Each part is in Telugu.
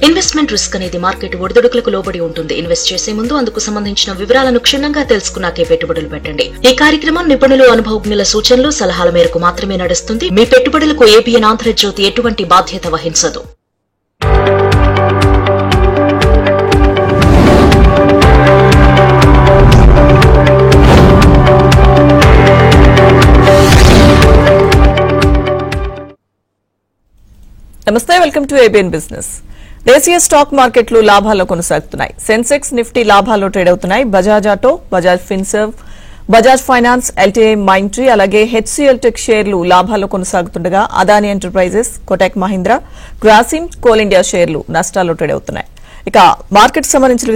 ఇన్వెస్ట్మెంట్ రిస్క్ అనేది మార్కెట్ ఒడిదుడుకులకు లోబడి ఉంటుంది. ఇన్వెస్ట్ చేసే ముందు అందుకు సంబంధించిన వివరాలను క్షుణ్ణంగా తెలుసుకున్నాకే పెట్టుబడులు పెట్టండి. ఈ కార్యక్రమం నిపుణులు, అనుభవజ్ఞుల సూచనలు, సలహాల మేరకు మాత్రమే నడుస్తుంది. మీ పెట్టుబడులకు ఏబిఎన్ ఆంధ్రజ్యోతి ఎటువంటి బాధ్యత వహించదు. నమస్తే, వెల్కమ్ టు ఏబిఎన్ బిజినెస్. దేశీయ స్టాక్ మార్కెట్లు లాభాల్లో కొనసాగుతున్నాయి. సెన్సెక్స్, నిఫ్టీ లాభాల్లో ట్రేడ్ అవుతున్నాయి. Bajaj Auto, Bajaj Finserv, Bajaj Finance, LTI Mindtree అలాగే హెచ్సిఎల్ టెక్ షేర్లు లాభాల్లో కొనసాగుతుండగా Adani Enterprises, Kotak Mahindra, Grasim, Coal India షేర్లు నష్టాల్లో ట్రేడ్ అవుతున్నాయి. ఇక మార్కెట్ సంబంధించిన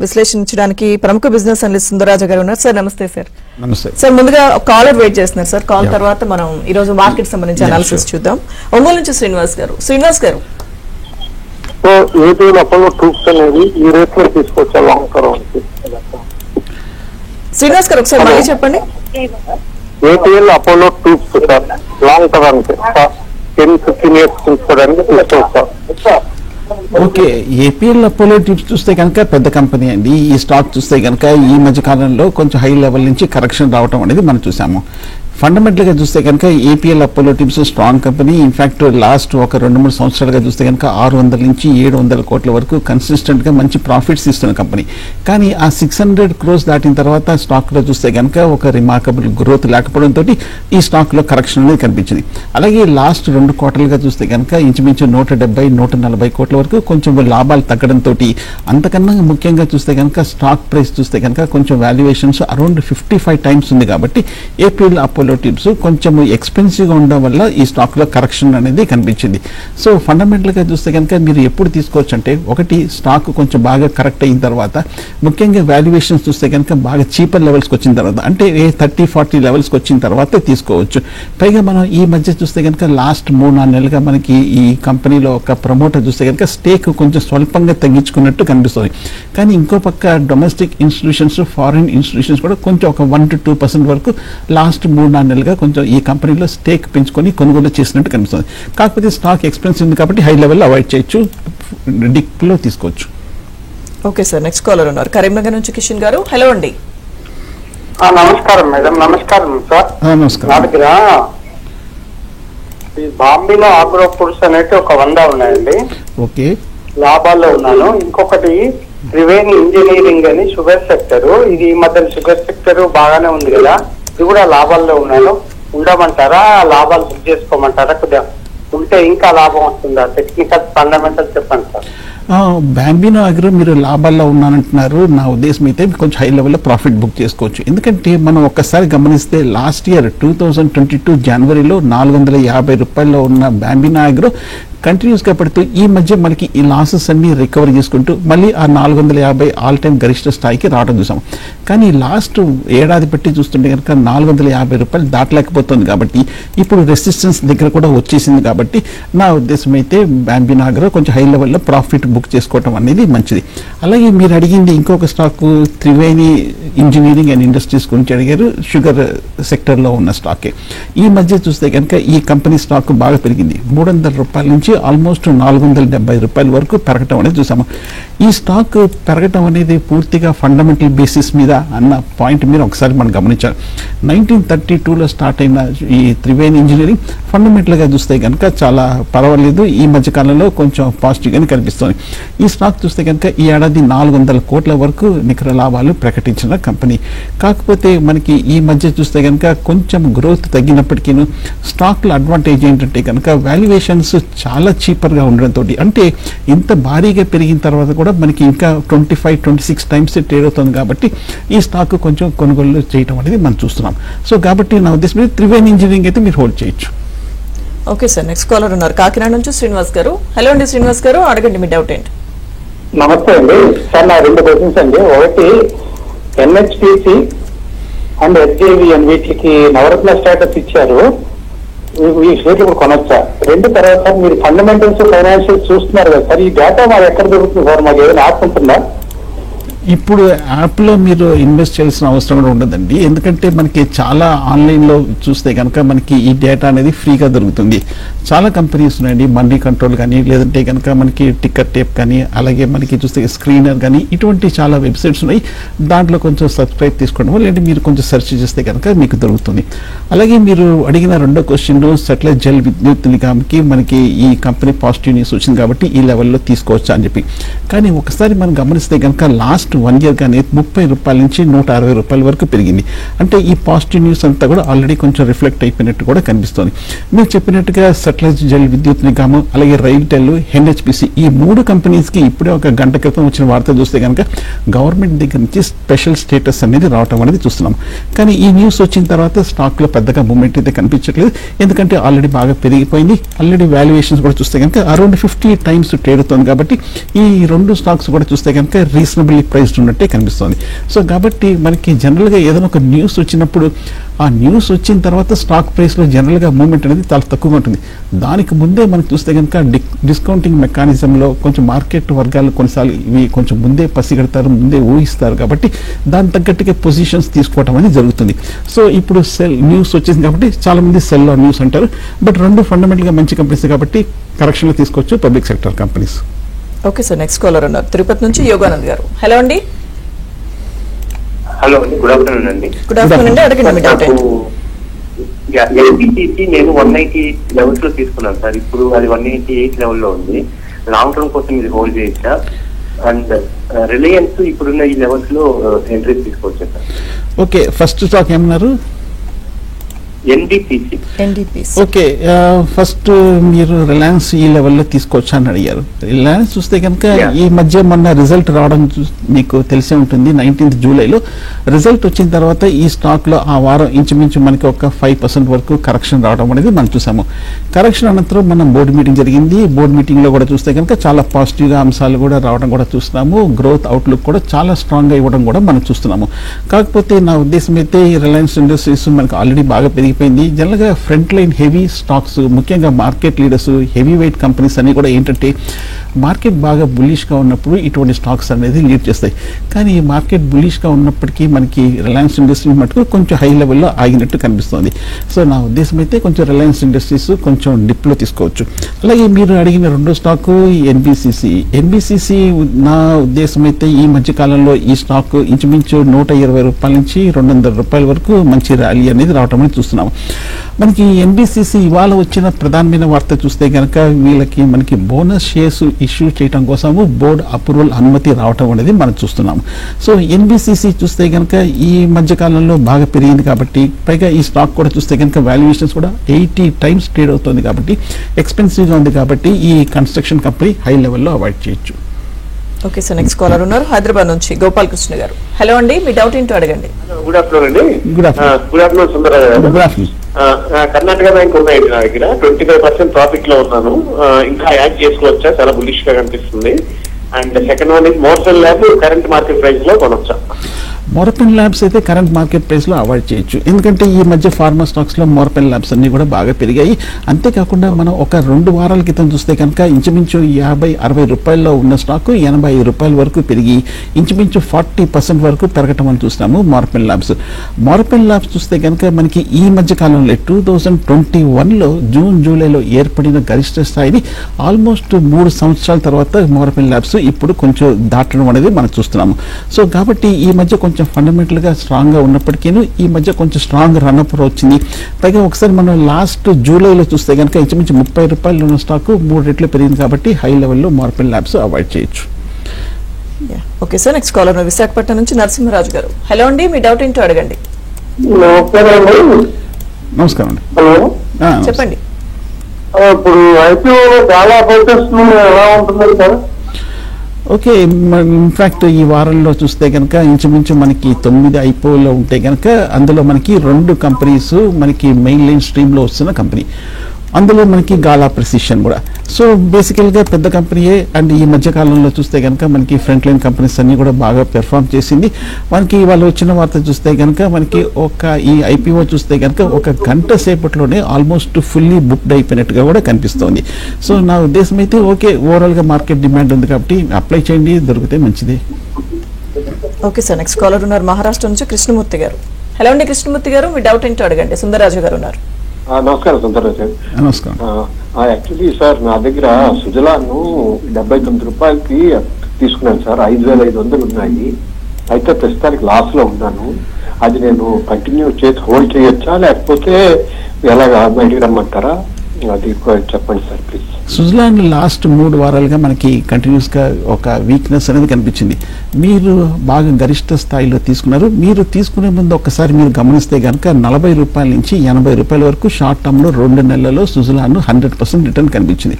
విశ్లేషించడానికి ప్రముఖ బిజినెస్ అనలిస్ట్ సుందరరాజు గారు ఉన్నారు. సార్ నమస్తే. సార్ నమస్తే సార్. ముందుగా కాలర్ వెయిట్ చేస్తున్నారు సార్. కాల్ తర్వాత మనం ఈ రోజు మార్కెట్ సంబంధించి అనాలిసిస్ చూద్దాం. ఒంగోలు నుంచి శ్రీనివాస్ గారు. శ్రీనివాస్ గారు, శ్రీనివాస్ గారు ఒకసారి మళ్ళీ చెప్పండి. APL Apollo tubes sir, long term 10-15 years చూసుకోవడానికి తీసుకోవచ్చు. ఓకే, ఏపీఎల్ అపోలో ట్యూబ్స్ చూస్తే కనుక పెద్ద కంపెనీ అండి. ఈ స్టాక్ చూస్తే కనుక ఈ మధ్య కాలంలో కొంచెం హై లెవెల్ నుంచి కరెక్షన్ రావడం అనేది మనం చూసాము. ఫండమెంటల్ గా చూస్తే కనుక APL Apollo tubes strong company. In fact last ఒక 2-3 సంవత్సరాలుగా చూస్తే కనుక 600 నుంచి 700 కోట్ల వరకు కన్సిస్టెంట్ గా మంచి ప్రాఫిట్స్ ఇస్తున్న కంపెనీ. కానీ ఆ 600 crores దాటిన తర్వాత స్టాక్ లో చూస్తే కనుక ఒక రిమార్కబుల్ గ్రోత్ లేకపోవడంతో ఈ స్టాక్ లో కరెక్షన్ అనేది కనిపించింది. అలాగే లాస్ట్ 2 quarterలుగా చూస్తే కనుక ఇంచుమించు 170-140 కోట్ల వరకు కొంచెం లాభాలు తగ్గడంతో, అంతకన్నా ముఖ్యంగా చూస్తే కనుక స్టాక్ ప్రైస్ చూస్తే కనుక కొంచెం వాల్యుయేషన్స్ అరౌండ్ 55 times ఉంది. కాబట్టి ఏపీఎల్ అపోలో ట్యూబ్స్ కొంచెం ఎక్స్పెన్సివ్ గా ఉండడం వల్ల ఈ స్టాక్ లో కరెక్షన్ అనేది కనిపించింది. సో ఫండమెంటల్ గా చూస్తే కనుక మీరు ఎప్పుడు తీసుకోవచ్చు అంటే, ఒకటి స్టాక్ కొంచెం బాగా కరెక్ట్ అయిన తర్వాత, ముఖ్యంగా వాల్యుయేషన్స్ చూస్తే కనుక బాగా చీపర్ లెవెల్స్ కి వచ్చిన తర్వాత, అంటే 30-40 levels కి వచ్చిన తర్వాత తీసుకోవచ్చు. పైగా మనం ఈ మధ్య చూస్తే కనుక లాస్ట్ 3-4 నెలలుగా మనకి ఈ కంపెనీలో ఒక ప్రమోటర్ చూస్తే కనుక స్టేక్ కొంచెం స్వల్పంగా తగ్గించుకున్నట్టు కనిపిస్తుంది. కానీ ఇంకో పక్క డొమెస్టిక్ ఇన్స్టిట్యూషన్స్, ఫారిన్ ఇన్స్టిట్యూషన్స్ కూడా కొంచెం ఒక 1-2% వరకు లాస్ట్ 3-4 నెలలుగా కొంచెం ఈ కంపెనీలో స్టేక్ పెంచుకొని కొనుగోలు చేసినట్టు కనిపిస్తుంది. కాకపోతే స్టాక్ ఎక్స్పెన్సివ్ ఉంది కాబట్టి హై లెవెల్లో అవాయిడ్ చేయొచ్చు, డిప్ లో తీసుకోవచ్చు. ఓకే సార్, నెక్స్ట్ కాలర్ ఉన్నారు కరీంనగర్ నుంచి కిషన్ గారు. హలో అండి. నమస్కారం మేడం. నమస్కారం సార్. నమస్కారం. నా దగ్గర ఈ బాంబేలో ఆగ్రో ఫుడ్స్ అనేవి ఒక 100 ఉన్నాయండి. ఓకే, లాభాల్లో ఉన్నాను. ఇంకొకటి త్రివేణి ఇంజనీరింగ్ అని షుగర్ సెక్టర్, ఇది ఈ మధ్య షుగర్ సెక్టర్ బాగానే ఉంది కదా, ఇది కూడా లాభాల్లో ఉన్నాను. ఉండమంటారా, లాభాలు బుక్ చేసుకోమంటారా? కొద్దిగా ఉంటే ఇంకా లాభం వస్తుందా? టెక్నికల్ ఫండమెంటల్ చెప్పండి సార్. బాంబినో అగ్రో మీరు లాభాల్లో ఉన్నానంటున్నారు. నా ఉద్దేశం అయితే కొంచెం హై లెవెల్లో ప్రాఫిట్ బుక్ చేసుకోవచ్చు. ఎందుకంటే మనం ఒక్కసారి గమనిస్తే లాస్ట్ ఇయర్ 2022 జనవరిలో 450 రూపాయల్లో ఉన్న బాంబినో అగ్రో కంటిన్యూస్ గా పడుతూ ఈ మధ్య మనకి ఈ లాసెస్ అన్ని రికవర్ చేసుకుంటూ మళ్ళీ ఆ 450 ఆల్ టైమ్ గరిష్ట స్థాయికి రావడం చూసాం. కానీ లాస్ట్ ఏడాది బట్టి చూస్తుంటే కనుక 450 రూపాయలు దాటలేకపోతుంది. కాబట్టి ఇప్పుడు రెసిస్టెన్స్ దగ్గర కూడా వచ్చేసింది. కాబట్టి నా ఉద్దేశం అయితే బాంబినో అగ్రో కొంచెం హై లెవెల్లో ప్రాఫిట్ బుక్ చేసుకోవడం అనేది మంచిది. అలాగే మీరు అడిగింది ఇంకొక stock Triveni engineering and industries గురించి అడిగారు. షుగర్ సెక్టర్ లో ఉన్న స్టాకే. ఈ మధ్య చూస్తే కనుక ఈ కంపెనీ స్టాక్ బాగా పెరిగింది. 300 రూపాయల నుంచి ఆల్మోస్ట్ 470 రూపాయల వరకు పెరగటం అనేది చూసాము. ఈ స్టాక్ పెరగటం అనేది పూర్తిగా ఫండమెంటల్ బేసిస్ మీద అన్న పాయింట్ మీరు ఒకసారి మనం గమనించాలి. 1932లో స్టార్ట్ అయిన ఈ త్రివేణి ఇంజనీరింగ్ ఫండమెంటల్ గా చూస్తే కనుక చాలా పర్వాలేదు. ఈ మధ్య కాలంలో కొంచెం పాజిటివ్ గానే కనిపిస్తుంది. ఈ స్టాక్ చూస్తే కనుక ఈ ఏడాది 400 కోట్ల వరకు నికర లాభాలు ప్రకటించిన కంపెనీ. కాకపోతే మనకి ఈ మధ్య చూస్తే కనుక కొంచెం గ్రోత్ తగ్గినప్పటికీ స్టాక్ లో అడ్వాంటేజ్ ఏంటంటే కనుక వాల్యుయేషన్స్ చాలా చీపర్ గా ఉండడంతో, అంటే ఇంత భారీగా పెరిగిన తర్వాత కూడా మనకి ఇంకా 25-26 times ట్రేడ్ అవుతుంది. కాబట్టి ఈ స్టాక్ కొంచెం కొనుగోలు చేయడం అనేది మనం చూస్తున్నాం. సో కాబట్టి నా ఉద్దేశం త్రివేణి ఇంజనీరింగ్ అయితే మీరు హోల్డ్ చేయొచ్చు. ఓకే సార్, నెక్స్ట్ కాలర్ ఉన్నారు కాకినాడ నుంచి శ్రీనివాస్ గారు. హలో అండి శ్రీనివాస్ గారు, అడగండి మీ డౌట్ ఏంటి. నమస్తే అండి సార్, నా 2 క్వశ్చన్స్ అండి. ఒకటి ఎన్హెచ్పిసి అండ్ ఎస్జేవిఎన్ వీటికి నవరత్న స్టేటస్ ఇచ్చారు, ఈ షేర్లు ఇప్పుడు కొనొచ్చా? 2 తర్వాత మీరు ఫండమెంటల్స్ ఫైనాన్షియల్ చూస్తున్నారు కదా సార్, ఈ డేటా మాకు ఎక్కడ దొరుకుతుంది సార్? మాకు ఏదైనా యాప్ ఉంటుందా? ఇప్పుడు యాప్లో మీరు ఇన్వెస్ట్ చేయాల్సిన అవసరం కూడా ఉండదండి. ఎందుకంటే మనకి చాలా ఆన్లైన్లో చూస్తే కనుక మనకి ఈ డేటా అనేది ఫ్రీగా దొరుకుతుంది. చాలా కంపెనీస్ ఉన్నాయండి, మనీ కంట్రోల్ కానీ, లేదంటే కనుక మనకి టికెట్ టేప్ కానీ, అలాగే మనకి చూస్తే స్క్రీనర్ కానీ, ఇటువంటి చాలా వెబ్సైట్స్ ఉన్నాయి. దాంట్లో కొంచెం సబ్స్క్రైబ్ తీసుకోవడం, లేదంటే మీరు కొంచెం సెర్చ్ చేస్తే కనుక మీకు దొరుకుతుంది. అలాగే మీరు అడిగిన రెండో క్వశ్చన్, సెటిలైట్ జల్ విద్యుత్ నిగమ్కి మనకి ఈ కంపెనీ పాజిటివ్ న్యూస్ వచ్చింది కాబట్టి ఈ లెవెల్లో తీసుకోవచ్చా అని చెప్పి. కానీ ఒకసారి మనం గమనిస్తే కనుక లాస్ట్ 1 year గానే 30 రూపాయల నుంచి 160 రూపాయల వరకు పెరిగింది. అంటే ఈ పాజిటివ్ న్యూస్ అంతా కూడా ఆల్రెడీ కొంచెం రిఫ్లెక్ట్ అయిపోయినట్టు కూడా కనిపిస్తుంది. మీరు చెప్పినట్టుగా సెటిలైట్ జల్ విద్యుత్ నిగమ్, అలాగే రైల్టెల్, ఎన్హెచ్పిసి, ఈ 3 కంపెనీస్కి ఇప్పుడే ఒక గంట క్రితం వచ్చిన వార్త చూస్తే కనుక గవర్నమెంట్ దగ్గర నుంచి స్పెషల్ స్టేటస్ అనేది రావడం అనేది చూస్తున్నాం. కానీ ఈ న్యూస్ వచ్చిన తర్వాత స్టాక్లో పెద్దగా మూమెంట్ అయితే కనిపించట్లేదు. ఎందుకంటే ఆల్రెడీ బాగా పెరిగిపోయింది. ఆల్రెడీ వాల్యుయేషన్స్ కూడా చూస్తే కనుక అరౌండ్ 50 times ట్రేడ్ అవుతుంది. కాబట్టి ఈ 2 స్టాక్స్ కూడా చూస్తే కనుక రీజనబుల్లీ ప్రైస్డ్ ఉన్నట్టే కనిపిస్తుంది. సో కాబట్టి మనకి జనరల్గా ఏదైనా ఒక న్యూస్ వచ్చినప్పుడు ఆ న్యూస్ వచ్చిన తర్వాత స్టాక్ ప్రైస్లో జనరల్గా మూవ్మెంట్ అనేది చాలా తక్కువగా ఉంటుంది. దానికి ముందే మనకు చూస్తే కనుక డిస్కౌంటింగ్ మెకానిజంలో కొంచెం మార్కెట్ వర్గాలు కొన్నిసార్లు ఇవి కొంచెం ముందే పసిగడతారు, ముందే ఊహిస్తారు. కాబట్టి దాని తగ్గట్టుగా పొజిషన్స్ తీసుకోవడం అనేది జరుగుతుంది. సో ఇప్పుడు సెల్ న్యూస్ వచ్చేసింది కాబట్టి చాలా మంది సెల్ న్యూస్ అంటారు. బట్ 2 ఫండమెంటల్గా మంచి కంపెనీస్ కాబట్టి కరెక్షన్లో తీసుకోవచ్చు public sector companies. Okay sir, next caller ఉన్నారు తిరుపతి నుంచి యోగానంద్ గారు. హలో అండి. హలో అండి, గుడ్ ఆఫ్టర్నూన్ అండి. గుడ్ ఆఫ్టర్నూన్ అండి, అడగండి మీ డౌట్ ఏంటి? ఎన్బిసిసి నేను 190 లెవెల్స్ లో తీసుకున్నాను సార్. ఇప్పుడు అది 188 లెవెల్లో ఉంది. లాంగ్ టర్మ్ కోసం ఇది హోల్డ్ చేయొచ్చా? అండ్ రిలయన్స్ ఇప్పుడున్న ఈ లెవెల్స్ లో ఎంట్రీ తీసుకోవచ్చా సార్? ఓకే, ఫస్ట్ స్టాక్ ఏమన్నారు? ఎన్డిపిసి. ఓకే, ఫస్ట్ మీరు రిలయన్స్ ఈ లెవెల్లో తీసుకోవచ్చా అని అడిగారు. రిలయన్స్ చూస్తే కనుక ఈ మధ్య మొన్న రిజల్ట్ రావడం మీకు తెలిసే ఉంటుంది. 19th జూలైలో రిజల్ట్ వచ్చిన తర్వాత ఈ స్టాక్లో ఆ వారం ఇంచుమించు మనకి ఒక 5% వరకు కరెక్షన్ రావడం అనేది మనం చూసాము. కరెక్షన్ అనంతరం మనం బోర్డు మీటింగ్ జరిగింది. బోర్డు మీటింగ్లో కూడా చూస్తే కనుక చాలా పాజిటివ్గా అంశాలు కూడా రావడం కూడా చూస్తున్నాము. గ్రోత్ అవుట్లుక్ కూడా చాలా స్ట్రాంగ్గా ఇవ్వడం కూడా మనం చూస్తున్నాము. కాకపోతే నా ఉద్దేశం అయితే ఈ రిలయన్స్ ఇండస్ట్రీస్ మనకు ఆల్రెడీ బాగా పెరిగిపోయింది. జనరల్గా ఫ్రంట్ లైన్ హెవీ స్టాక్స్, ముఖ్యంగా market leaders, heavy weight companies అన్ని కూడా ఏంటంటే మార్కెట్ బాగా బుల్లిష్గా ఉన్నప్పుడు ఇటువంటి స్టాక్స్ అనేది లీడ్ చేస్తాయి. కానీ ఈ మార్కెట్ బుల్లిష్గా ఉన్నప్పటికీ మనకి రిలయన్స్ ఇండస్ట్రీస్ మటుకు కొంచెం హై లెవెల్లో ఆగినట్టు కనిపిస్తుంది. సో నా ఉద్దేశం అయితే కొంచెం రిలయన్స్ ఇండస్ట్రీస్ కొంచెం డిప్లో తీసుకోవచ్చు. అలాగే మీరు అడిగిన రెండో స్టాకు ఎన్బిసిసి నా ఉద్దేశం అయితే ఈ మధ్య కాలంలో ఈ స్టాక్ ఇంచుమించు 120 రూపాయల నుంచి 200 రూపాయల వరకు మంచి ర్యాలీ అనేది రావడం అనేది చూస్తున్నాము. మనకి ఎన్బిసిసి ఇవాళ వచ్చిన ప్రధానమైన వార్త చూస్తే కనుక వీళ్ళకి మనకి బోనస్ షేర్స్ ఇష్యూ చేయడం కోసము బోర్డ్ అప్రూవల్ అనుమతి రావటం అనేది మనం చూస్తున్నాము. సో ఎన్బిసిసి చూస్తే కనుక ఈ మధ్య కాలంలో బాగా పెరిగింది కాబట్టి, పైగా ఈ స్టాక్ కూడా చూస్తే కనుక వాల్యుయేషన్స్ కూడా 80 times ట్రేడ్ అవుతుంది కాబట్టి, ఎక్స్పెన్సివ్గా ఉంది కాబట్టి ఈ కన్స్ట్రక్షన్ కంపెనీ హై లెవెల్లో అవాయిడ్ చేయొచ్చు. ఓకే సార్, నెక్స్ట్ కాలర్ ఉన్నారు హైదరాబాద్ నుంచి గోపాలకృష్ణ గారు. హలో అండి, మీ డౌట్ ఏంటో అడగండి. గుడ్ ఆఫ్టర్నూన్ అండి. Good afternoon. Good afternoon Sundararao గారు. Good afternoon. కర్ణాటక బ్యాంక్ ఉన్నాయండి నా దగ్గర. 25% ప్రాఫిట్ లో ఉన్నాను. ఇంకా యాడ్ చేసుకోవచ్చా? చాలా బులిష్ గా కనిపిస్తుంది. And second one is మోర్సల్ lab current market price లో కొనొచ్చా? మోర్పెన్ ల్యాబ్స్ అయితే కరెంట్ మార్కెట్ ప్రైస్లో అవాయిడ్ చేయొచ్చు. ఎందుకంటే ఈ మధ్య ఫార్మా స్టాక్స్లో మోర్పెన్ ల్యాబ్స్ అన్ని కూడా బాగా పెరిగాయి. అంతేకాకుండా మనం ఒక 2 వారాల క్రితం చూస్తే కనుక ఇంచుమించు 50-60 రూపాయల్లో ఉన్న స్టాక్ 85 రూపాయల వరకు పెరిగి ఇంచుమించు 40% వరకు పెరగటం అని చూస్తాము మోర్పెన్ ల్యాబ్స్ చూస్తే కనుక మనకి ఈ మధ్య కాలంలో 2021లో జూన్ జూలైలో ఏర్పడిన గరిష్ట స్థాయిని ఆల్మోస్ట్ 3 సంవత్సరాల తర్వాత మోర్పెన్ ల్యాబ్స్ ఇప్పుడు కొంచెం దాటడం అనేది మనం చూస్తున్నాము. సో కాబట్టి ఈ మధ్య కొంచెం ఫండమెంటల్గా స్ట్రాంగ్గా ఉన్నప్పటికీ ఈ మధ్య కొంచెం స్ట్రాంగ్ రన్అప్ వచ్చింది. పైగా ఒకసారి మనం లాస్ట్ జూలైలో చూస్తే కనుక ఇంచుమించు 30 రూపాయలు ఉన్న స్టాక్ 3 రెట్లు పెరిగింది కాబట్టి హై లెవెల్లో మోర్పెన్ ల్యాబ్స్ అవాయిడ్ చేయొచ్చు. Okay sir, next caller Visakhapatnam నుంచి నరసింహరాజు గారు. హలో అండి, మీ డౌట్ ఏంటో అడగండి. నమస్కారం అండి. చెప్పండి. ఇప్పుడు ఐపీఓ చాలా ఫోకస్ ఎలా ఉంటుంది సార్? ఓకే, ఇన్ఫాక్ట్ ఈ వారంలో చూస్తే కనుక ఇంచుమించు మనకి 9 ఐపీఓలో ఉంటే కనుక అందులో మనకి 2 కంపెనీస్ మనకి మెయిన్ లైన్ స్ట్రీమ్లో వస్తున్న కంపెనీ. అందులో మనకి గాలా ప్రెసిషన్ కూడా. సో బేసికల్గా పెద్ద కంపెనీయే. అండ్ ఈ మధ్య కాలంలో చూస్తే కనుక మనకి ఫ్రంట్ లైన్ కంపెనీస్ అన్ని కూడా బాగా పెర్ఫామ్ చేసింది. మనకి వాళ్ళు వచ్చిన వార్త చూస్తే కనుక మనకి ఈ ఐపీఓ చూస్తే కనుక 1 గంట సేపట్లోనే ఆల్మోస్ట్ ఫుల్లీ బుక్డ్ అయిపోయినట్టుగా కూడా కనిపిస్తోంది. సో నా ఉద్దేశం అయితే ఓకే, ఓవరాల్గా మార్కెట్ డిమాండ్ ఉంది కాబట్టి అప్లై చేయండి, దొరికితే మంచిది. ఓకే సార్, నెక్స్ట్ కాలర్ ఉన్నారు మహారాష్ట్ర నుంచి కృష్ణమూర్తి గారు. హలో అండి కృష్ణమూర్తి గారు, మీ డౌట్ ఏంటో అడగండి. సుందరరాజు గారు ఉన్నారు. నమస్కారం సుందరరాజు. నమస్కారం. యాక్చువల్లీ సార్ నా దగ్గర సుజలాను 79 రూపాయలకి తీసుకున్నాను సార్. 5,500 ఉన్నాయి. అయితే ప్రస్తుతానికి లాస్ లో ఉన్నాను. అది నేను కంటిన్యూ చేసి హోల్డ్ చేయొచ్చా లేకపోతే ఎలాగా బయటికి రమ్మంటారా? అది చెప్పండి సార్ ప్లీజ్. సుజలాన్ లాస్ట్ 3 వారాలుగా మనకి కంటిన్యూస్ గా ఒక వీక్నెస్ అనేది కనిపించింది. మీరు బాగా గరిష్ట స్థాయిలో తీసుకున్నారు. మీరు తీసుకునే ముందు ఒక్కసారి మీరు గమనిస్తే కనుక 40 రూపాయల నుంచి 80 రూపాయల వరకు షార్ట్ టర్మ్ లో 2 నెలల్లో సుజలాన్ 100% రిటర్న్ కనిపించింది.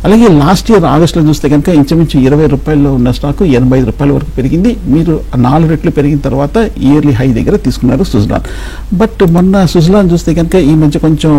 అలాగే లాస్ట్ ఇయర్ ఆగస్టులో చూస్తే కనుక ఇంచుమించు 20 రూపాయల్లో ఉన్న స్టాక్ 85 రూపాయల వరకు పెరిగింది. మీరు 4 రెట్లు పెరిగిన తర్వాత ఇయర్లీ హై దగ్గర తీసుకున్నారు సుజలాన్. బట్ మొన్న సుజలాన్ చూస్తే కనుక ఈ మధ్య కొంచెం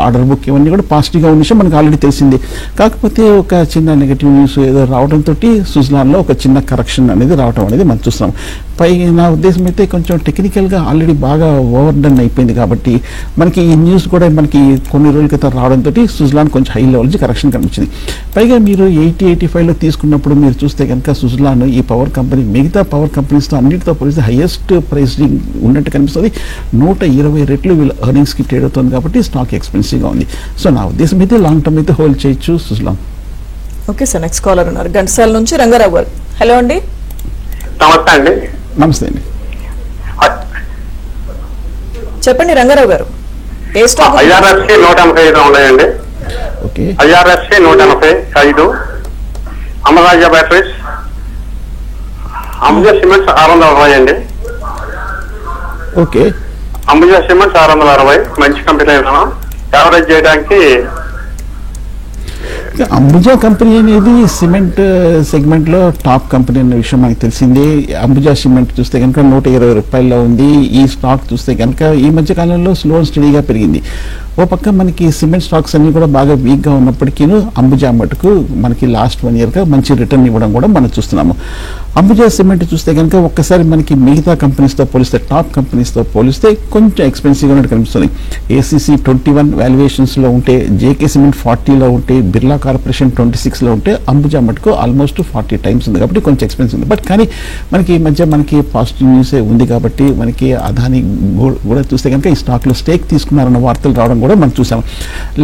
ఆర్డర్ బుక్ ఇవన్నీ కూడా పాజిటివ్ గా ఉన్న విషయం మనకు ఆల్రెడీ తెలిసింది. కాకపోతే ఒక చిన్న నెగటివ్ న్యూస్ ఏదో రావడంతో సుజలాన్ లో ఒక చిన్న కరెక్షన్ అనేది రావడం అనేది మనం చూస్తాం. పై నా ఉద్దేశం అయితే కొంచెం టెక్నికల్ గా ఆల్రెడీ బాగా ఓవర్ డన్ అయిపోయింది కాబట్టి మనకి ఈ న్యూస్ కూడా మనకి కొన్ని రోజుల క్రితం రావడంతో సుజలాన్ కొంచెం హై లెవెల్ నుంచి కరెక్షన్ కనిపించింది. పైగా మీరు 80-85 లో తీసుకున్నప్పుడు మీరు చూస్తే కనుక సుజలాన్ ఈ పవర్ కంపెనీ మిగతా పవర్ కంపెనీస్ తో అన్నిటితో పోలిస్తే హైయెస్ట్ ప్రైసింగ్ ఉన్నట్టు కనిపిస్తుంది. 120 రెట్లు వీళ్ళ ఎర్నింగ్స్ కి ట్రేడ్ అవుతుంది కాబట్టి స్టాక్ ఎక్స్పెన్సివ్ గా ఉంది. సో నా ఉద్దేశం అయితే లాంగ్ టర్మ్ అయితే హోల్డ్ చేయొచ్చు Suzlon. Okay sir, next caller ఉన్నారు ఘంటసాల నుంచి రంగారావు గారు. హలో అండి. నమస్తే అండి. నమస్తే అండి. చెప్పండి రంగారావు గారు, ఏ స్టాక్? IRFC 185 ఉన్నాయండి. Okay. IRFC 185, Amara Raja batteries, Ambuja cements 660 అండి. ఓకే. అంబుజా సిమెంట్స్ 660 మంచి కంపెనీ అయినా యావరేజ్ చేయడానికి. అంబుజా కంపెనీ అనేది సిమెంట్ సెగ్మెంట్ లో టాప్ కంపెనీ అన్న విషయం మనకు తెలిసిందే. అంబుజా సిమెంట్ చూస్తే కనుక 120 రూపాయల్లో ఉంది. ఈ స్టాక్ చూస్తే కనుక ఈ మధ్య కాలంలో స్లో అండ్ స్టడీగా పెరిగింది. ఓ పక్క మనకి సిమెంట్ స్టాక్స్ అన్ని కూడా బాగా వీక్ గా ఉన్నప్పటికీ అంబుజా మటుకు మనకి లాస్ట్ 1 year గా మంచి రిటర్న్ ఇవ్వడం కూడా మనం చూస్తున్నాము. అంబుజా సిమెంట్ చూస్తే కనుక ఒక్కసారి మనకి మిగతా కంపెనీస్ తో పోలిస్తే టాప్ కంపెనీస్ తో పోలిస్తే కొంచెం ఎక్స్పెన్సివ్ గా కనిపిస్తుంది. ACC 21 వాల్యుయేషన్స్ లో ఉంటే, జేకే సిమెంట్ 40 లో ఉంటే, బిర్లా కార్పొరేషన్ 26 లో ఉంటే అంబుజా మటుకు ఆల్మోస్ట్ 40 times ఉంది కాబట్టి కొంచెం ఎక్స్పెన్సివ్ ఉంది. బట్ కానీ మనకి ఈ మధ్య మనకి పాజిటివ్ న్యూసే ఉంది కాబట్టి మనకి అదాని కూడా చూస్తే కనుక ఈ స్టాక్ లో స్టేక్ తీసుకున్నారన్న వార్తలు రావడం కూడా మనం చూసాం.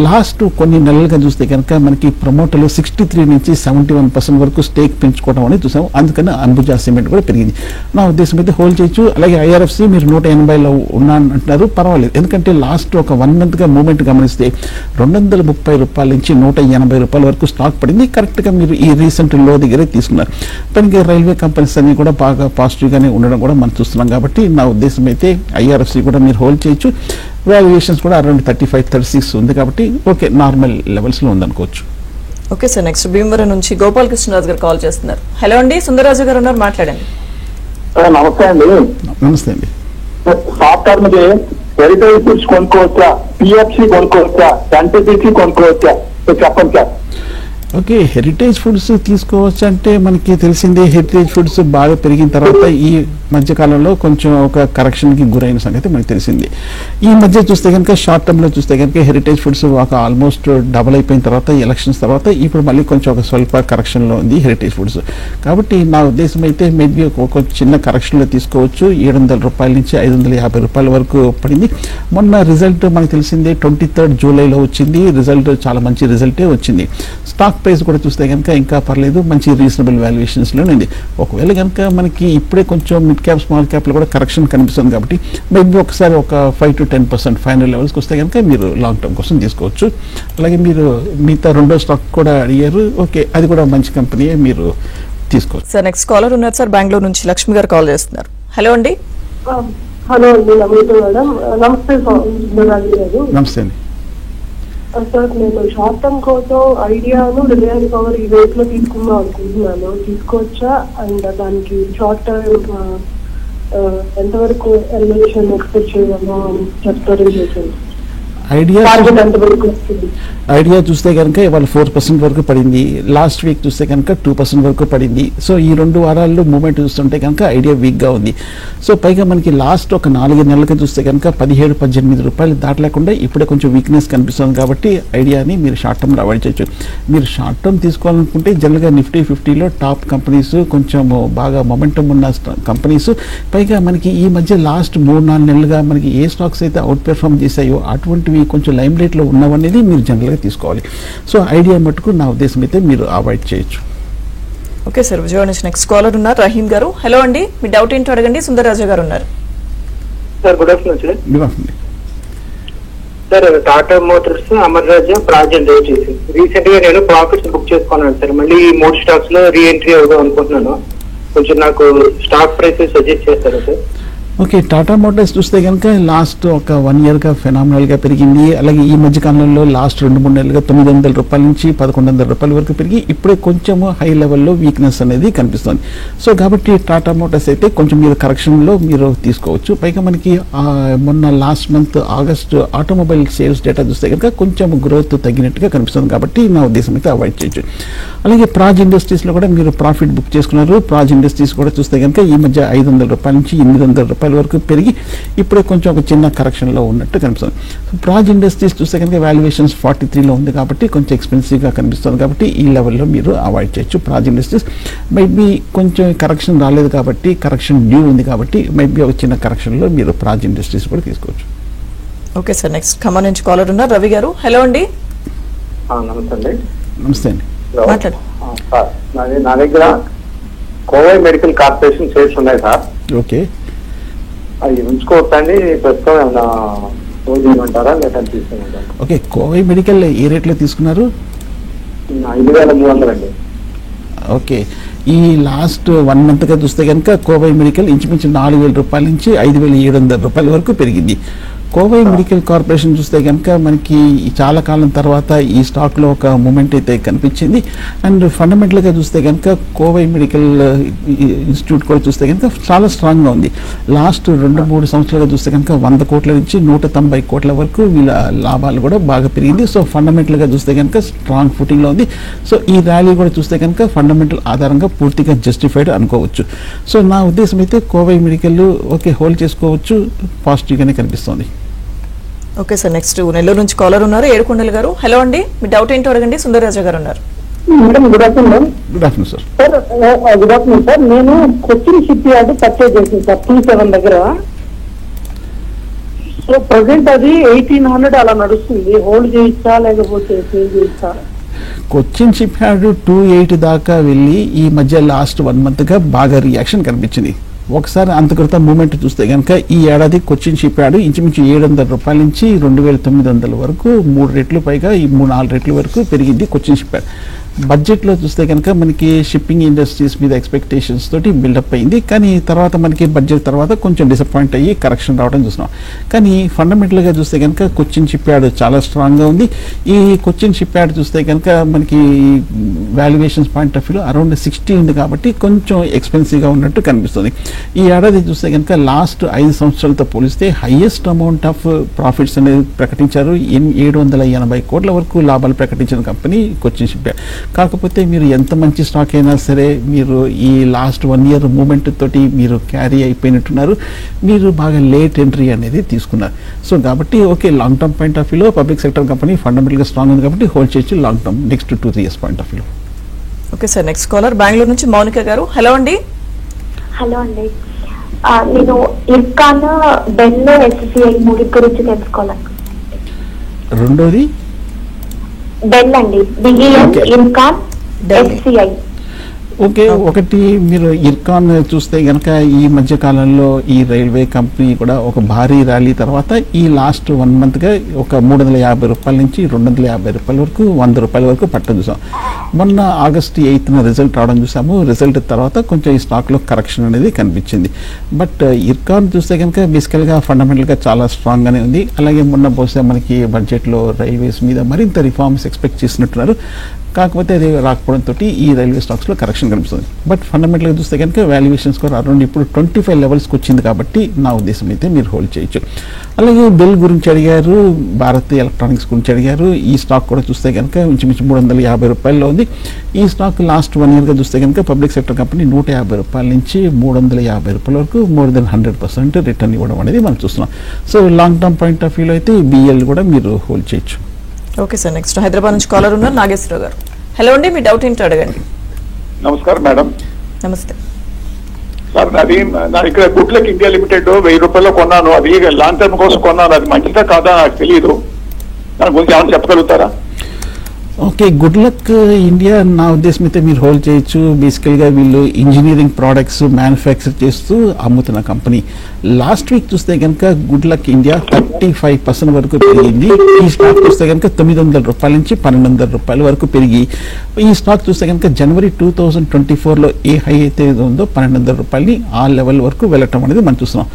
లాస్ట్ కొన్ని నెలలుగా చూస్తే కనుక మనకి ప్రమోటర్లు 63 నుంచి 71% వరకు స్టేక్ పెంచుకోవడం అనేది చూసాం. అందుకని అంబుజా సిమెంట్ కూడా పెరిగింది. నా ఉద్దేశం అయితే హోల్డ్ చేయొచ్చు. అలాగే IRFC మీరు 180లో ఉన్నానంటున్నారు, పర్వాలేదు. ఎందుకంటే లాస్ట్ ఒక 1 month గా మూవ్మెంట్ గమనిస్తే 230 రూపాయల నుంచి 180 రూపాయల వరకు స్టాక్ పడింది. కరెక్ట్ గా మీరు ఈ రీసెంట్ లో దగ్గరే తీసుకున్నారు. పైగా రైల్వే కంపెనీస్ అన్ని కూడా బాగా పాజిటివ్ గానే ఉండడం కూడా మనం చూస్తున్నాం కాబట్టి నా ఉద్దేశం అయితే IRFC కూడా మీరు హోల్డ్ చేయొచ్చు. వాల్యుయేషన్స్ కూడా అరౌండ్ 35-36 ఉంది కాబట్టి ఓకే, నార్మల్ లెవెల్స్ లో ఉందనుకోవచ్చు. ఓకే సార్, నెక్స్ట్ భీమవరం నుంచి గోపాలకృష్ణరాజు గారు కాల్ చేస్తున్నారు. హలో అండి, సుందరరాజు గారు ఉన్నారు, మాట్లాడండి. నమస్తే అండి. నమస్తే అండి. షార్ట్ టర్మ్ కి హెరిటేజ్ ఫుడ్స్ కొనుక్కోవచ్చా, PFC కొనుక్కోవచ్చా, NTPC కొనుక్కోవచ్చా చెప్పండి సార్. ఓకే, హెరిటేజ్ ఫుడ్స్ తీసుకోవచ్చు అంటే మనకి తెలిసిందే. హెరిటేజ్ ఫుడ్స్ బాగా పెరిగిన తర్వాత ఈ మధ్యకాలంలో కొంచెం ఒక కరెక్షన్కి గురైన సంగతి మనకు తెలిసింది. ఈ మధ్య చూస్తే కనుక షార్ట్ టర్మ్లో చూస్తే కనుక హెరిటేజ్ ఫుడ్స్ ఒక ఆల్మోస్ట్ డబల్ అయిపోయిన తర్వాత ఎలక్షన్స్ తర్వాత ఇప్పుడు మళ్ళీ కొంచెం ఒక స్వల్ప కరెక్షన్లో ఉంది హెరిటేజ్ ఫుడ్స్. కాబట్టి నా ఉద్దేశం అయితే మేబీ ఒక చిన్న కరెక్షన్లో తీసుకోవచ్చు. 700 రూపాయల నుంచి 550 రూపాయల వరకు పడింది. మొన్న రిజల్ట్ మనకు తెలిసిందే 23rd జూలైలో వచ్చింది. రిజల్ట్ చాలా మంచి రిజల్టే వచ్చింది. స్టాక్ ప్రైస్ కూడా చూస్తే కనుక ఇంకా పర్లేదు, మంచి రీజనబుల్ వాల్యుయేషన్స్లోనే ఉంది. ఒకవేళ కనుక మనకి ఇప్పుడే కొంచెం మిడ్ క్యాప్ స్మాల్ క్యాప్లో కూడా కరెక్షన్ కనిపిస్తుంది కాబట్టి మేబీ ఒకసారి ఒక 5-10% ఫైనల్ లెవెల్స్కి వస్తే కనుక మీరు లాంగ్ టర్మ్ కోసం తీసుకోవచ్చు. అలాగే మీరు మిగతా రెండో స్టాక్ కూడా అడిగారు, ఓకే అది కూడా మంచి కంపెనీయే, మీరు తీసుకోవచ్చు. సార్ నెక్స్ట్ కాలర్ ఉన్నారు సార్, బెంగళూరు నుంచి లక్ష్మి గారు కాల్ చేస్తున్నారు. హలో అండి. హలో అండి, నమస్తే మేడం. నమస్తే గారు. నమస్తే అండి. సార్ నేను షార్ట్ టర్మ్ కోసం ఐడియాను రిలయన్స్ పవర్ ఈ రేట్ లో తీసుకుందాం అనుకుంటున్నాను, తీసుకోవచ్చా? అండ్ దానికి షార్ట్ టర్మ్ ఎంతవరకు ఎలివేషన్ ఎక్స్పెక్ట్ చేయగలమో చెప్తారని చేశాను. ఐడియా చూస్తే కనుక ఇవాళ 4% వరకు పడింది, లాస్ట్ వీక్ చూస్తే కనుక 2% వరకు పడింది. సో ఈ 2 వారాల్లో మూవ్మెంట్ చూస్తుంటే కనుక ఐడియా వీక్గా ఉంది. సో పైగా మనకి లాస్ట్ ఒక 4 నెలలకి చూస్తే కనుక 17-18 రూపాయలు దాటలేకుండా ఇప్పుడే కొంచెం వీక్నెస్ కనిపిస్తుంది. కాబట్టి ఐడియాని మీరు షార్ట్ టర్మ్ అవాయిడ్ చేయొచ్చు. మీరు షార్ట్ టర్మ్ తీసుకోవాలనుకుంటే జనరల్గా నిఫ్టీ 50లో టాప్ కంపెనీస్, కొంచెం బాగా మొమెంటం ఉన్న కంపెనీస్, పైగా మనకి ఈ మధ్య లాస్ట్ 3-4 నెలలుగా మనకి ఏ స్టాక్స్ అయితే అవుట్ పెర్ఫార్మ్ చేశాయో అటువంటివి కొంచెం లైమ్ లైట్లో ఉన్నవనేది మీరు జనరల్గా తీసుకోవాలి. సో ఐడియా మటుకు నా ఉద్దేశం అయితే మీరు అవాయిడ్ చేయొచ్చు. ఓకే సార్, విజయవాడ నుంచి నెక్స్ట్ కాలర్ ఉన్నారు రహీం గారు. హలో అండి, మీ డౌట్ ఏంటో అడగండి. సుందరరాజు గారు ఉన్నారు. Sir good afternoon sir. Good afternoon sir, Tata Motors, Amar Raja, Praj and చేసి రీసెంట్ గా నేను ప్రాఫిట్స్ బుక్ చేసుకున్నాను సార్. మళ్ళీ ఈ 3 స్టాక్స్ లో రీ ఎంట్రీ అవుదాం అనుకుంటున్నాను. కొంచెం నాకు స్టాక్ ప్రైసెస్ సజెస్ట్ చేస్తారా సార్? ఓకే, టాటా మోటార్స్ చూస్తే కనుక లాస్ట్ ఒక 1 ఇయర్గా ఫెనామినల్గా పెరిగింది. అలాగే ఈ మధ్య కాలంలో లాస్ట్ 2-3 నెలలుగా 900 రూపాయల నుంచి 1100 రూపాయల వరకు పెరిగి ఇప్పుడే కొంచెము హై లెవెల్లో వీక్నెస్ అనేది కనిపిస్తుంది. సో కాబట్టి టాటా మోటార్స్ అయితే కొంచెం మీరు కరెక్షన్లో మీరు తీసుకోవచ్చు. పైగా మనకి మొన్న last month August automobile sales data చూస్తే కనుక కొంచెం గ్రోత్ తగ్గినట్టుగా కనిపిస్తుంది. కాబట్టి నా ఉద్దేశం అయితే అవాయిడ్ చేయొచ్చు. అలాగే ప్రాజ్ ఇండస్ట్రీస్లో కూడా మీరు ప్రాఫిట్ బుక్ చేసుకున్నారు. ప్రాజ్ ఇండస్ట్రీస్ కూడా చూస్తే కనుక ఈ మధ్య 500 రూపాయల నుంచి 800 రూపాయల వరకు పెరిగి ఇప్పుడే కొంచెం ఒక చిన్న కరెక్షన్లో ఉన్నట్టు కనిపిస్తుంది. ప్రాజ్ ఇండస్ట్రీస్ చూస్తే కనుక వాల్యుయేషన్స్ 43లో ఉంది కాబట్టి కొంచెం ఎక్స్పెన్సివ్గా కనిపిస్తుంది. కాబట్టి ఈ లెవెల్లో మీరు అవాయిడ్ చేయొచ్చు. ప్రాజ్ ఇండస్ట్రీస్ మేబీ కొంచెం కరెక్షన్ రాలేదు కాబట్టి, కరెక్షన్ డ్యూ ఉంది కాబట్టి మేబీ ఒక చిన్న కరెక్షన్లో మీరు ప్రాజ్ ఇండస్ట్రీస్ కూడా తీసుకోవచ్చు. ఓకే సార్, నెక్స్ట్ ఖమ్మం నుంచి కాలర్ ఉన్నారు రవి గారు. హలో అండి. నమస్తే అండి. నమస్తే అండి, మాట్లాడు. నా దగ్గర కోవై మెడికల్ కార్పొరేషన్ షేర్స్ ఉన్నాయి సార్. ఓకే, అవి ఉంచుకోవచ్చండి ప్రస్తుతం ఏమన్నా చేయమంటారా లేదా తీసుకున్నారా? ఓకే, కోవై మెడికల్ ఏ రేట్లో తీసుకున్నారు? 5,300 అండి. ఓకే, ఈ లాస్ట్ 1 మంత్గా చూస్తే కనుక కోవై మెడికల్ ఇంచుమించు 4,000 రూపాయల నుంచి 5,700 రూపాయల వరకు పెరిగింది. కోవై మెడికల్ కార్పొరేషన్ చూస్తే కనుక మనకి చాలా కాలం తర్వాత ఈ స్టాక్లో ఒక మూమెంట్ అయితే కనిపించింది. అండ్ ఫండమెంటల్గా చూస్తే కనుక కోవై మెడికల్ ఇన్స్టిట్యూట్ కూడా చూస్తే కనుక చాలా స్ట్రాంగ్గా ఉంది. లాస్ట్ 2-3 సంవత్సరాలుగా చూస్తే కనుక 100 కోట్ల నుంచి 190 కోట్ల వరకు వీళ్ళ లాభాలు కూడా బాగా పెరిగింది. సో ఫండమెంటల్గా చూస్తే కనుక స్ట్రాంగ్ ఫుటింగ్లో ఉంది. సో ఈ ర్యాలీ కూడా చూస్తే కనుక ఫండమెంటల్ ఆధారంగా పూర్తిగా జస్టిఫైడ్ అనుకోవచ్చు. సో నా ఉద్దేశం అయితే కోవై మెడికల్ ఓకే హోల్డ్ చేసుకోవచ్చు, పాజిటివ్గానే కనిపిస్తుంది. ఓకే సార్, నెక్స్ట్ నెల్లూరు నుంచి కాలర్ ఉన్నారు ఏడుకొండల గారు. హలో అండి, మీ డౌట్ ఏంటో అడగండి. సుందరరాజు గారు ఉన్నారు. Madam good afternoon. Good afternoon sir. Sir good afternoon sir. నేను కొచ్చిన్ షిప్ యార్డ్ పర్చేజ్ చేసింది సార్ 27 దగ్గర. సో ప్రజెంట్ అది 1800 అలా నడుస్తుంది. హోల్డ్ చేయొచ్చా లేకపోతే సేల్ చేయొచ్చా? కొచ్చిన్ షిప్ యార్డ్ 280 దాకా వెళ్ళి ఈ మధ్య లాస్ట్ 1 మంత్గా బాగా రియాక్షన్ కనిపించింది. ఒకసారి అంతకృత మూమెంట్ చూస్తే కనుక ఈ ఏడాది కొచ్చిన్ షిప్ యార్డ్ ఇంచుమించు 700 రూపాయల నుంచి 2,900 వరకు 3 రెట్లు పైగా ఈ 3-4 రెట్ల వరకు పెరిగింది కొచ్చిన్ షిప్ యార్డ్. బడ్జెట్లో చూస్తే కనుక మనకి షిప్పింగ్ ఇండస్ట్రీస్ మీద ఎక్స్పెక్టేషన్స్ తోటి బిల్డప్ అయింది. కానీ తర్వాత మనకి బడ్జెట్ తర్వాత కొంచెం డిసప్పాయింట్ అయ్యి కరెక్షన్ రావడం చూస్తున్నాం. కానీ ఫండమెంటల్గా చూస్తే కనుక కొచ్చిన్ షిప్ యార్డ్ చాలా స్ట్రాంగ్గా ఉంది. ఈ కొచ్చిన్ షిప్ యార్డ్ చూస్తే కనుక మనకి వాల్యుయేషన్స్ పాయింట్ ఆఫ్ వ్యూలో అరౌండ్ 60 ఉంది కాబట్టి కొంచెం ఎక్స్పెన్సివ్గా ఉన్నట్టు కనిపిస్తుంది. ఈ ఏడాది చూస్తే కనుక లాస్ట్ 5 సంవత్సరాలతో పోలిస్తే హైయెస్ట్ అమౌంట్ ఆఫ్ ప్రాఫిట్స్ అనేది ప్రకటించారు. 780 కోట్ల వరకు లాభాలు ప్రకటించిన కంపెనీ కొచ్చిన్ షిప్ యార్డ్. కాకపోతే మీరు ఎంత మంచి స్టాక్ అయినా సరే మీరు ఈ లాస్ట్ 1 ఇయర్ మూమెంట్ తోటి మీరు క్యారీ అయిపోయినట్టున్నారు. మీరు బాగా లేట్ ఎంట్రీ అనేది తీసుకున్నారు. సో కాబట్టి okay long term point of వ్యూలో పబ్లిక్ సెక్టర్ కంపెనీ ఫండమెంటల్గా స్ట్రాంగ్ ఉంది కాబట్టి హోల్డ్ చేయొచ్చు long term next 2-3 years point of వ్యూలో. Okay sir, next caller Bengaluru నుంచి మౌనిక గారు. హలో అండి. హలో అండి, నేను ఇర్కాన్, డెల్, ఎస్సిఐ 3 గురించి తెలుసుకోవాలనుకుంటున్నాను. రెండోది డెల్ అండి, బిఈఎన్, ఇర్కాన్, ఎస్సిఐ. ఓకే, ఒకటి మీరు ఇర్కాన్ చూస్తే కనుక ఈ మధ్య కాలంలో ఈ రైల్వే కంపెనీ కూడా ఒక భారీ ర్యాలీ తర్వాత ఈ లాస్ట్ 1 మంత్గా ఒక 350 రూపాయల నుంచి 250 రూపాయల వరకు 100 రూపాయల వరకు పట్టడం చూసాం. మొన్న ఆగస్ట్ 8న రిజల్ట్ రావడం చూసాము. రిజల్ట్ తర్వాత కొంచెం ఈ స్టాక్లో కరెక్షన్ అనేది కనిపించింది. బట్ ఇర్కాన్ చూస్తే కనుక బేసికల్గా ఫండమెంటల్గా చాలా స్ట్రాంగ్గానే ఉంది. అలాగే మొన్న బహుశా మనకి బడ్జెట్లో రైల్వేస్ మీద మరింత రిఫార్మ్స్ ఎక్స్పెక్ట్ చేసినట్టున్నారు. కాకపోతే అది రాకపోవడంతో ఈ రైల్వే స్టాక్స్లో కరెక్షన్ కరెక్షన్ కనిపిస్తుంది. బట్ ఫండమెంటల్గా చూస్తే కనుక వాల్యుయేషన్ స్కోర్ అరౌండ్ ఇప్పుడు 25 లెవెల్స్కి వచ్చింది కాబట్టి నా ఉద్దేశం అయితే మీరు హోల్డ్ చేయొచ్చు. అలాగే బెల్ గురించి అడిగారు, భారత్ ఎలక్ట్రానిక్స్ గురించి అడిగారు. ఈ స్టాక్ కూడా చూస్తే కనుక ఇంచుమించు 350 రూపాయల్లో ఉంది. ఈ స్టాక్ లాస్ట్ 1 ఇయర్గా చూస్తే కనుక పబ్లిక్ సెక్టర్ కంపెనీ 150 రూపాయల నుంచి 350 రూపాయల వరకు మోర్ దెన్ 100% రిటర్న్ ఇవ్వడం అనేది మనం చూస్తున్నాం. So long term point of వ్యూలో అయితే బిఎల్ కూడా మీరు హోల్డ్ చేయొచ్చు. ఓకే సార్, నెక్స్ట్ హైదరాబాద్ నుంచి కాలర్ ఉన్నారు నాగేశ్వరరావు గారు. హలో అండి, మీ డౌట్ ఏంటో అడగండి. నమస్కారం మేడం. నమస్తే సార్, నా ఇక్కడ గుడ్ లక్ ఇండియా లిమిటెడ్ 1000 రూపాయల్లో కొన్నాను. అది లాంగ్ టర్మ్ కోసం కొన్నాను. అది మంచిదా కాదా నాకు తెలియదు. దాని గురించి ఏమైనా చెప్పగలుగుతారా? ఓకే, గుడ్ లక్ ఇండియా నా ఉద్దేశం అయితే మీరు హోల్డ్ చేయొచ్చు. బేసికల్గా వీళ్ళు ఇంజనీరింగ్ ప్రోడక్ట్స్ మ్యానుఫ్యాక్చర్ చేస్తూ అమ్ముతున్న కంపెనీ. లాస్ట్ వీక్ చూస్తే కనుక గుడ్ లక్ ఇండియా 35% వరకు పెరిగింది. ఈ స్టాక్ చూస్తే కనుక 900 రూపాయల నుంచి 1200 రూపాయల వరకు పెరిగి ఈ స్టాక్ చూస్తే కనుక జనవరి 2024లో ఏ హై అయితే ఉందో 1200 రూపాయలని ఆ లెవెల్ వరకు వెళ్ళటం అనేది మనం చూస్తున్నాం.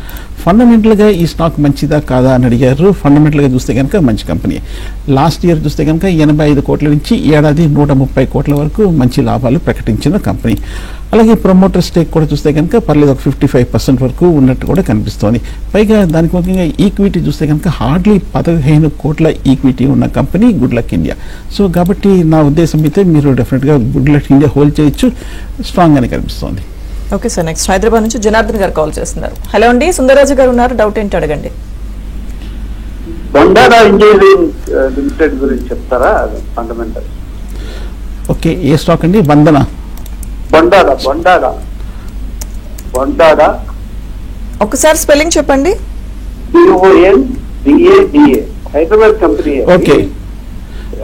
ఫండమెంటల్గా ఈ స్టాక్ మంచిదా కాదా అని అడిగారు. ఫండమెంటల్గా చూస్తే కనుక మంచి కంపెనీ. లాస్ట్ ఇయర్ చూస్తే కనుక 85 కోట్ల నుంచి ఏడాది 130 కోట్ల వరకు మంచి లాభాలు ప్రకటించిన కంపెనీ. అలాగే ప్రమోటర్ స్టేక్ కూడా చూస్తే కనుక పర్లేదు, ఒక 55% వరకు ఉన్నట్టు కూడా కనిపిస్తోంది. పైగా దానికి ముఖ్యంగా ఈక్విటీ చూస్తే కనుక హార్డ్లీ 15 కోట్ల ఈక్విటీ ఉన్న company good luck India. So కాబట్టి నా ఉద్దేశం అయితే మీరు డెఫినెట్గా గుడ్ లక్ ఇండియా హోల్డ్ చేయొచ్చు, స్ట్రాంగ్ అని కనిపిస్తోంది. ఓకే సార్, నెక్స్ట్ హైదరాబాద్ నుంచి జనార్దన్ గారు కాల్ చేస్తున్నారు. హలో అండి, సుందరరాజు గారు ఉన్నారు, డౌట్ ఏంటి అడగండి. బండారా ఇంజనీరింగ్ లిమిటెడ్ గురించి చెప్తారా? ఫండమెంటల్. ఓకే, ఏ స్టాక్ అండి? వందన బండారా ఒకసారి స్పెల్లింగ్ చెప్పండి. BONDADA Hyderabad company. Okay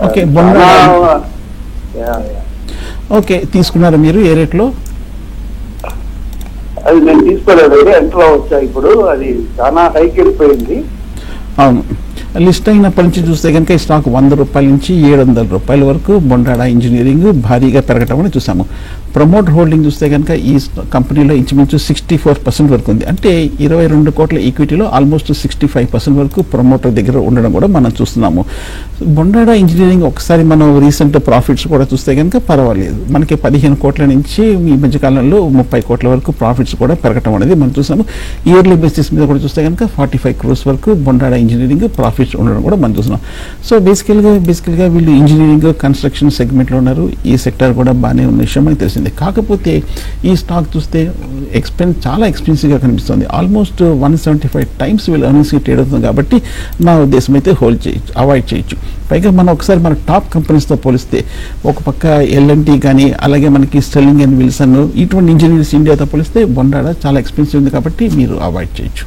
okay, Bandara. Okay, తీసుకున్నారా మీరు? ఏ రేట్లో? అది నేను తీసుకోలేదండి, ఎంటర్ వచ్చా ఇప్పుడు. అది చాలా హైకి వెళ్ళిపోయింది. అవును, లిస్ట్ అయినప్పటి నుంచి చూస్తే కనుక ఈ స్టాక్ 100 రూపాయల నుంచి 700 రూపాయల వరకు బొండాడా ఇంజనీరింగ్ భారీగా పెరగటం అని చూసాము. ప్రమోట్ హోల్డింగ్ చూస్తే కనుక ఈ కంపెనీలో ఇంచుమించు 64% వరకు ఉంది. అంటే 22 కోట్ల ఈక్విటీలో ఆల్మోస్ట్ 65% వరకు ప్రమోటర్ దగ్గర ఉండడం కూడా మనం చూస్తున్నాము. బొండాడా ఇంజనీరింగ్ ఒకసారి మనం రీసెంట్ ప్రాఫిట్స్ కూడా చూస్తే కనుక పర్వాలేదు, మనకి 15 కోట్ల నుంచి ఈ మధ్యకాలంలో 30 కోట్ల వరకు ప్రాఫిట్స్ కూడా పెరగటం అనేది మనం చూసాము. ఇయర్లీ బేసిస్ మీద కూడా చూస్తే కనుక 45 crores వరకు బొండాడా ఇంజనీరింగ్ ప్రాఫిట్స్ ఉండడం కూడా మనం చూస్తున్నాం. సో బేసికల్గా వీళ్ళు ఇంజనీరింగ్ కన్స్ట్రక్షన్ సెగ్మెంట్లో ఉన్నారు. ఈ సెక్టర్ కూడా బాగానే ఉన్న విషయం మనకి తెలిసింది. కాకపోతే ఈ స్టాక్ చూస్తే చాలా ఎక్స్పెన్సివ్గా కనిపిస్తుంది. ఆల్మోస్ట్ 175 times వీళ్ళు ఎర్నింగ్స్కి ట్రేడ్ అవుతుంది. కాబట్టి నా ఉద్దేశం అయితే హోల్డ్ చేయొచ్చు, అవాయిడ్ చేయొచ్చు. పైగా మనం ఒకసారి మన టాప్ కంపెనీస్తో పోలిస్తే ఒక పక్క L&T కానీ అలాగే మనకి స్టెర్లింగ్ అండ్ విల్సన్ ఇటువంటి ఇంజనీర్స్ ఇండియాతో పోలిస్తే బొండాడా చాలా ఎక్స్పెన్సివ్ ఉంది కాబట్టి మీరు అవాయిడ్ చేయొచ్చు.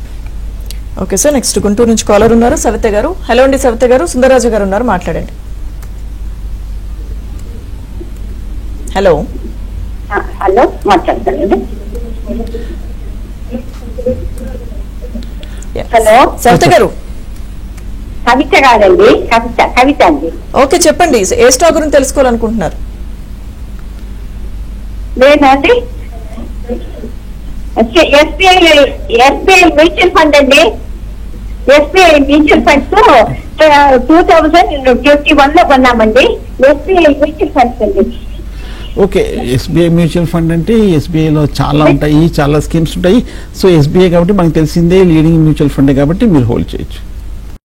ఓకే సార్, నెక్స్ట్ గుంటూరు నుంచి కాలర్ ఉన్నారు సవిత గారు. హలో అండి సవిత గారు, సుందరరాజు గారు ఉన్నారు, మాట్లాడండి. హలో హలో, మాట్లాడతానండి. హలో సవిత గారు. కవిత కాదండి, కవిత అండి. ఓకే చెప్పండి, ఏ స్టాక్ గురించి తెలుసుకోవాలనుకుంటున్నారు? లేదండి, ఎస్బీఐ మ్యూచువల్ ఫండ్ అండి. ఎస్బీఐ మ్యూచువల్ ఫండ్స్ 2021లో కొన్నామండి. ఎస్బీఐ మ్యూచువల్ ఫండ్స్ అండి. ఓకే, ఎస్బీఐ మ్యూచువల్ ఫండ్ అంటే ఎస్బీఐలో చాలా ఉంటాయి, చాలా స్కీమ్స్ ఉంటాయి. సో ఎస్బీఐ కాబట్టి మనకు తెలిసిందే లీడింగ్ మ్యూచువల్ ఫండ్ కాబట్టి మీరు హోల్డ్ చేయొచ్చు.